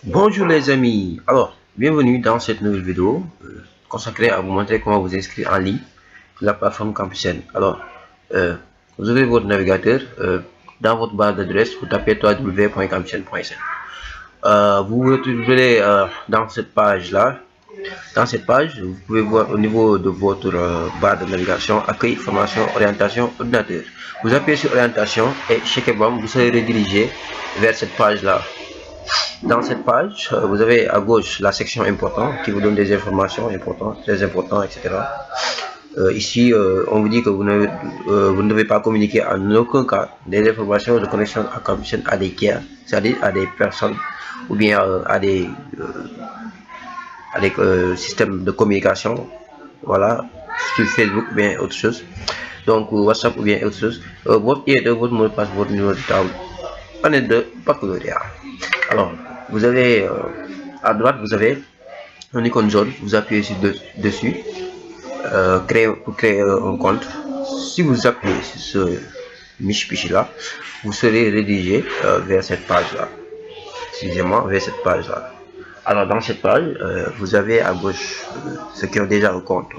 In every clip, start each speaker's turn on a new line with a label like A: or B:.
A: Bonjour les amis, alors bienvenue dans cette nouvelle vidéo consacrée à vous montrer comment vous inscrire en ligne sur la plateforme Campusen. Alors, vous ouvrez votre navigateur, dans votre barre d'adresse, vous tapez www.campusen.sn. Vous vous retrouverez dans cette page-là. Dans cette page, vous pouvez voir au niveau de votre barre de navigation, accueil, formation, orientation, ordinateur. Vous appuyez sur orientation et chez vous serez redirigé vers cette page-là. Dans cette page, vous avez à gauche la section important qui vous donne des informations importantes, très importantes, etc. Ici, on vous dit que vous ne devez pas communiquer en aucun cas des informations de connexion à Campusen à des tiers, c'est-à-dire à des personnes ou bien à des systèmes de communication, voilà, sur Facebook ou bien autre chose, donc WhatsApp ou bien autre chose. Votre IE de votre mot de passe, votre numéro de table, année de baccalauréat. Alors, vous avez à droite, vous avez un icône jaune, vous appuyez dessus, pour créer un compte. Si vous appuyez sur ce miche là, vous serez redirigé vers cette page là, excusez-moi, vers cette page là. Alors dans cette page, vous avez à gauche ceux qui ont déjà un compte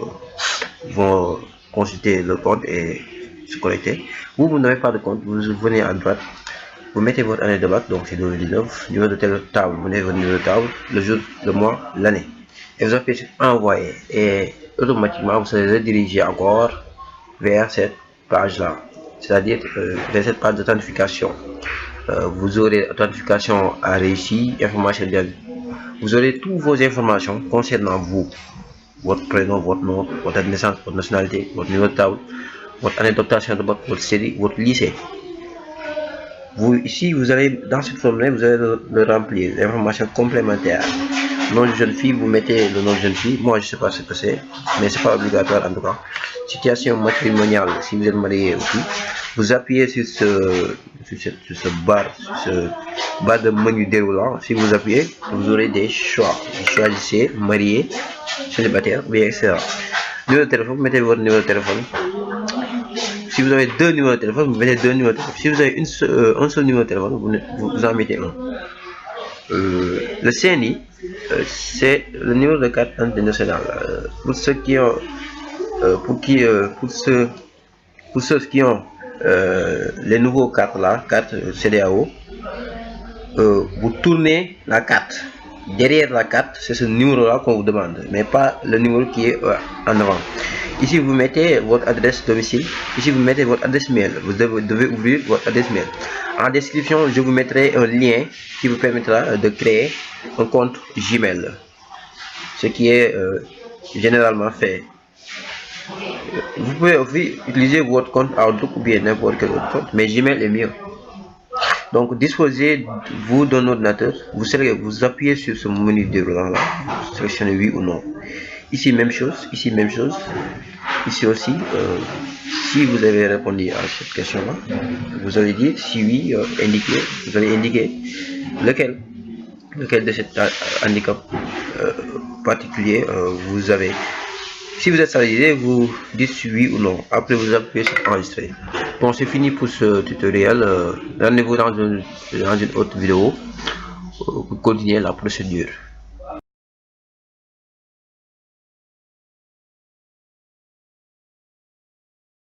A: vont consulter le compte et se connecter. Vous n'avez pas de compte, vous venez à droite, vous mettez votre année de bac, donc c'est 2019, numéro de table, vous mettez votre numéro de table, le jour, le mois, l'année, et vous appuyez sur envoyer, et automatiquement vous serez redirigé encore vers cette page là, c'est-à-dire vers cette page d'authentification. Vous aurez authentification à réussi, information de vous aurez toutes vos informations concernant vous, votre prénom, votre nom, votre date de naissance, votre nationalité, votre numéro de table, votre année d'obtention de votre série, votre lycée. Ici, vous allez dans cette formulaire, vous allez le remplir, l'information complémentaire. Nom de jeune fille, vous mettez le nom de jeune fille. Moi, je sais pas ce que c'est, mais c'est pas obligatoire en tout cas. Situation matrimoniale, si vous êtes marié aussi, vous appuyez sur ce barre de menu déroulant. Si vous appuyez, vous aurez des choix. Vous choisissez marié, célibataire, bien, etc. Numéro de téléphone, vous mettez votre numéro de téléphone. Si vous avez deux numéros de téléphone, vous mettez deux numéros de téléphone. Si vous avez un seul numéro de téléphone, vous en mettez un. Le CNI, c'est le numéro de carte internationale. Pour ceux qui ont, pour ceux qui ont les nouveaux cartes là, carte CEDEAO, vous tournez la carte. Derrière la carte, c'est ce numéro là qu'on vous demande, mais pas le numéro qui est en avant. Ici, vous mettez votre adresse domicile. Ici, vous mettez votre adresse mail. Vous devez ouvrir votre adresse mail. En description, je vous mettrai un lien qui vous permettra de créer un compte Gmail, ce qui est généralement fait. Vous pouvez aussi utiliser votre compte Outlook ou bien n'importe quel autre compte, mais Gmail est mieux. Donc, disposez-vous d'un ordinateur. Vous appuyez sur ce menu déroulant là, vous sélectionnez oui ou non. Ici, même chose. Ici, même chose. Ici aussi, si vous avez répondu à cette question-là, vous allez dire si oui, vous allez indiquer lequel de cet handicap particulier vous avez. Si vous êtes salarié, vous dites oui ou non. Après, vous appuyez sur enregistrer. Bon, c'est fini pour ce tutoriel. Rendez-vous dans une autre vidéo pour continuer la procédure.